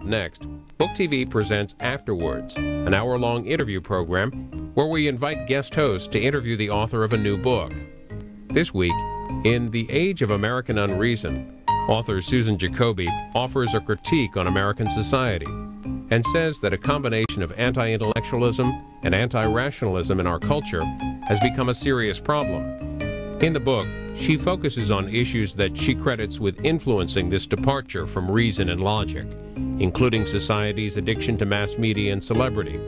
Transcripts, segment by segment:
next, Book TV presents Afterwards, an hour-long interview program where we invite guest hosts to interview the author of a new book. This week, in The Age of American Unreason, author Susan Jacoby offers a critique on American society and says that a combination of anti-intellectualism and anti-rationalism in our culture has become a serious problem. In the book, she focuses on issues that she credits with influencing this departure from reason and logic, including society's addiction to mass media and celebrity,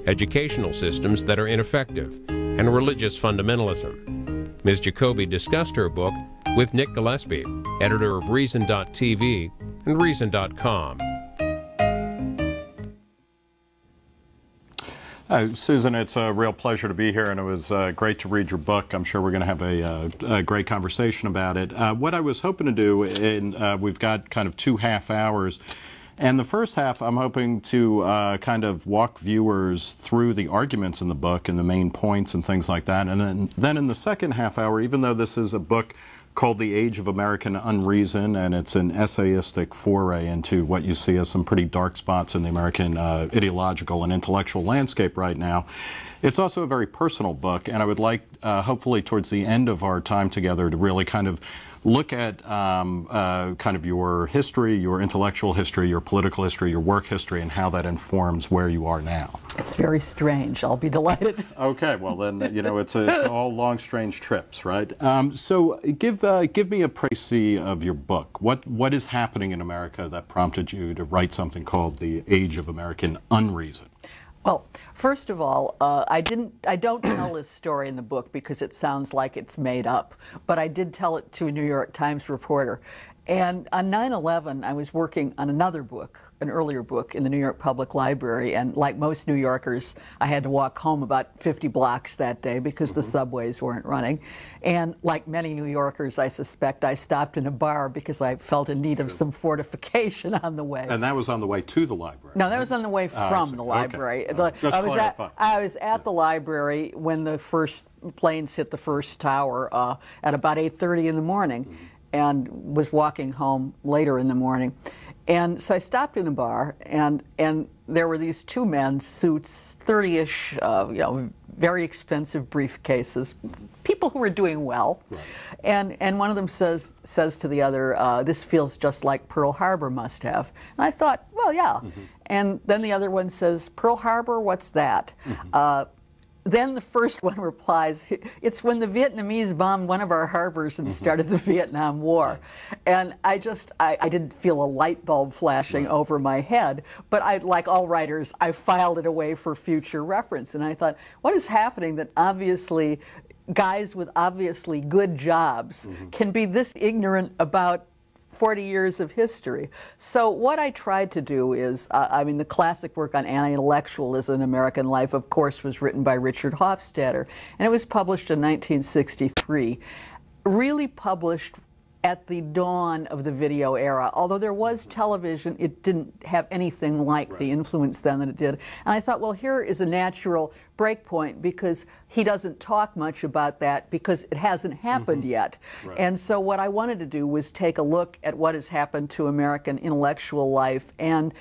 educational systems that are ineffective, and religious fundamentalism. Ms. Jacoby discussed her book with Nick Gillespie, editor of Reason.tv and Reason.com. Susan, it's a real pleasure to be here, and it was great to read your book. I'm sure we're going to have a great conversation about it. What I was hoping to do, we've got kind of 2 half hours, and the first half I'm hoping to kind of walk viewers through the arguments in the book and the main points and things like that. And then in the second half hour, even though this is a book called The Age of American Unreason, and it's an essayistic foray into what you see as some pretty dark spots in the American ideological and intellectual landscape right now. It's also a very personal book, and I would like, hopefully towards the end of our time together, to really kind of look at kind of your history, your intellectual history, your political history, your work history, and how that informs where you are now. It's very strange. I'll be delighted. Okay, well then, you know, it's all long, strange trips, right? So give me a précis of your book. What is happening in America that prompted you to write something called The Age of American Unreason? Well, first of all, I don't tell this story in the book because it sounds like it's made up, but I did tell it to a New York Times reporter. And on 9/11, I was working on another book, an earlier book, in the New York Public Library, and like most New Yorkers, I had to walk home about 50 blocks that day because the subways weren't running. And like many New Yorkers, I suspect, I stopped in a bar because I felt in need of some fortification on the way. And that was on the way to the library? No, that was on the way from the library. Okay. I was at the library when the first planes hit the first tower at about 8:30 in the morning. And was walking home later in the morning. And so I stopped in a bar, and there were these two men, suits, 30-ish, you know, very expensive briefcases, people who were doing well. Right. And one of them says to the other, this feels just like Pearl Harbor must have. And I thought, well, yeah. And then the other one says, Pearl Harbor, what's that? Then the first one replies, it's when the Vietnamese bombed one of our harbors and started the Vietnam War. And I didn't feel a light bulb flashing over my head, but like all writers, I filed it away for future reference. And I thought, what is happening that obviously guys with obviously good jobs can be this ignorant about 40 years of history? So what I tried to do is, I mean, the classic work on anti-intellectualism in American life, of course, was written by Richard Hofstadter, and it was published in 1963, really published at the dawn of the video era. Although there was television, it didn't have anything like the influence then that it did. And I thought, well, here is a natural breakpoint because he doesn't talk much about that because it hasn't happened yet. And so what I wanted to do was take a look at what has happened to American intellectual life and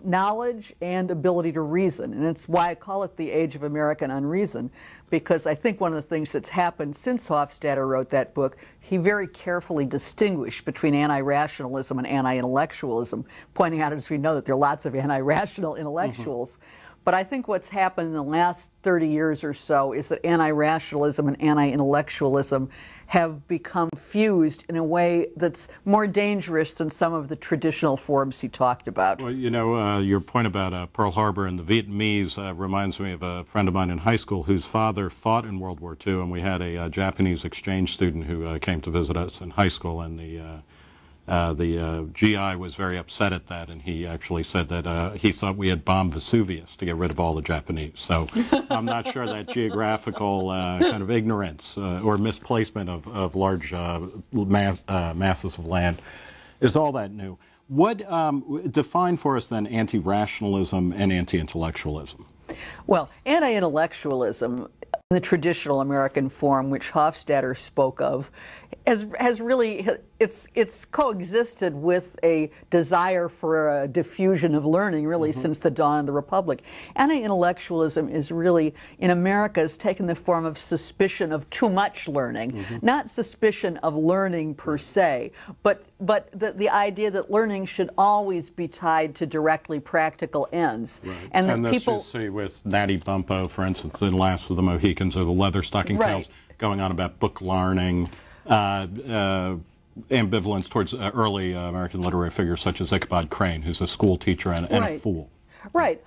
knowledge and ability to reason. And it's why I call it The Age of American Unreason, because I think one of the things that's happened since Hofstadter wrote that book, he very carefully distinguished between anti-rationalism and anti-intellectualism, pointing out, as we know, that there are lots of anti-rational intellectuals. But I think what's happened in the last 30 years or so is that anti-rationalism and anti-intellectualism have become fused in a way that's more dangerous than some of the traditional forms he talked about. Well, you know, your point about Pearl Harbor and the Vietnamese reminds me of a friend of mine in high school whose father fought in World War II, and we had a Japanese exchange student who came to visit us in high school, and the GI was very upset at that, and he actually said that he thought we had bombed Vesuvius to get rid of all the Japanese. So I'm not sure that geographical kind of ignorance or misplacement of large masses of land is all that new. What define for us then anti-rationalism and anti-intellectualism? Well, anti-intellectualism, the traditional American form which Hofstadter spoke of, has really, it's coexisted with a desire for a diffusion of learning really since the dawn of the Republic. Anti-intellectualism is really, in America, has taken the form of suspicion of too much learning, not suspicion of learning per se, but the idea that learning should always be tied to directly practical ends. And that people... you see with Natty Bumppo, for instance, in Last of the Mohicans, or the Leatherstocking Tales, going on about book learning, ambivalence towards early American literary figures such as Ichabod Crane, who's a school teacher and a fool. Right.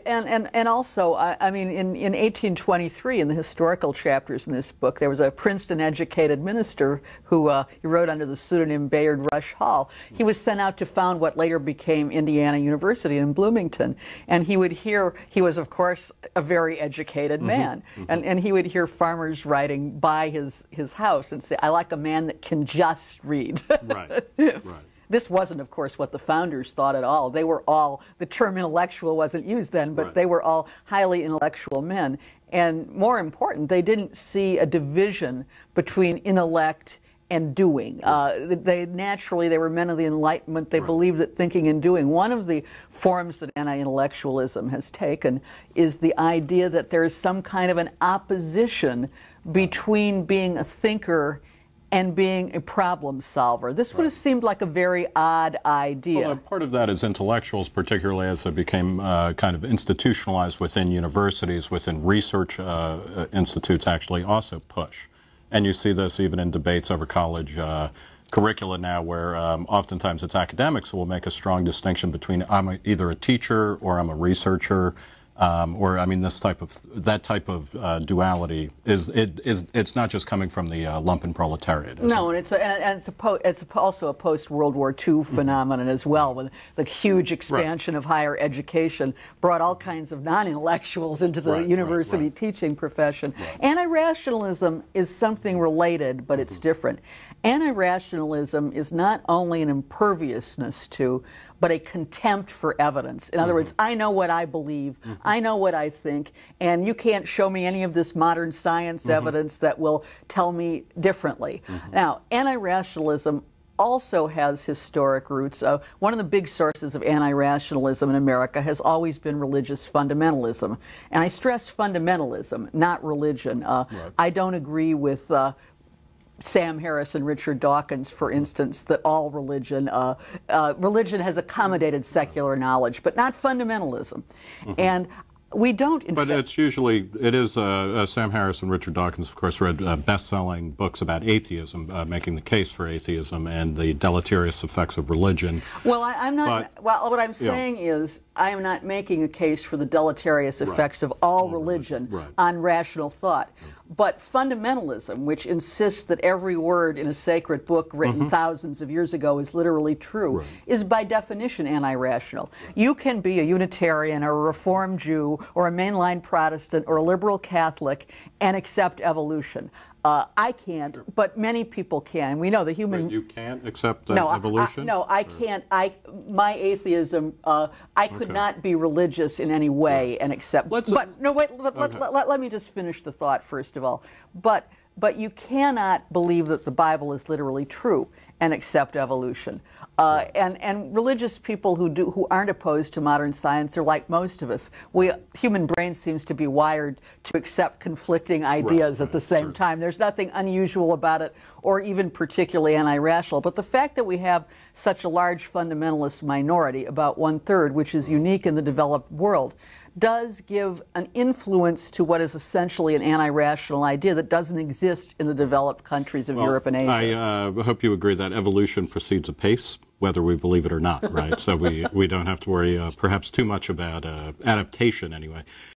And also, I mean, in 1823, in the historical chapters in this book, there was a Princeton-educated minister who he wrote under the pseudonym Bayard Rush Hall. He was sent out to found what later became Indiana University in Bloomington, and he would hear, he was, of course, a very educated man, and he would hear farmers riding by his house and say, "I like a man that can just read." Right. This wasn't, of course, what the founders thought at all. They were all, the term intellectual wasn't used then, but they were all highly intellectual men. And more important, they didn't see a division between intellect and doing. They were men of the Enlightenment. They believed that thinking and doing. One of the forms that anti-intellectualism has taken is the idea that there is some kind of an opposition between being a thinker and being a problem solver. This would have seemed like a very odd idea. Well, part of that is intellectuals, particularly as they became kind of institutionalized within universities, within research institutes, actually also push. And you see this even in debates over college curricula now, where oftentimes it's academics who will make a strong distinction between I'm either a teacher or I'm a researcher. Or I mean, that type of duality it's not just coming from the lumpen proletariat. No, and it's also a post-World War II phenomenon as well, when the huge expansion of higher education brought all kinds of non-intellectuals into the university teaching profession. Anti-rationalism is something related, but it's different. Anti-rationalism is not only an imperviousness to, but a contempt for evidence. In other words, I know what I believe, I know what I think, and you can't show me any of this modern science evidence that will tell me differently. Now, anti-rationalism also has historic roots. One of the big sources of anti-rationalism in America has always been religious fundamentalism. And I stress fundamentalism, not religion. I don't agree with Sam Harris and Richard Dawkins, for instance, that all religion has accommodated secular knowledge, but not fundamentalism. And we don't. But it's usually, it is Sam Harris and Richard Dawkins, of course, read best-selling books about atheism, making the case for atheism and the deleterious effects of religion. Well, I'm not. Well, what I'm saying is, I am not making a case for the deleterious effects of all religion on rational thought. But fundamentalism, which insists that every word in a sacred book written thousands of years ago is literally true, is by definition anti-rational. You can be a Unitarian or a Reformed Jew or a mainline Protestant or a liberal Catholic and accept evolution. I can't, but many people can. We know the human... Wait, you can't accept evolution? No, I can't. My atheism, I could not be religious in any way and accept... Let me just finish the thought, first of all. But you cannot believe that the Bible is literally true and accept evolution. And religious people who aren't opposed to modern science are like most of us. Human brain seems to be wired to accept conflicting ideas at the same time. There's nothing unusual about it or even particularly anti-rational. But the fact that we have such a large fundamentalist minority, about 1/3, which is unique in the developed world, does give an influence to what is essentially an anti-rational idea that doesn't exist in the developed countries of Europe and Asia. I hope you agree that evolution proceeds apace, whether we believe it or not, right? So we don't have to worry perhaps too much about adaptation anyway.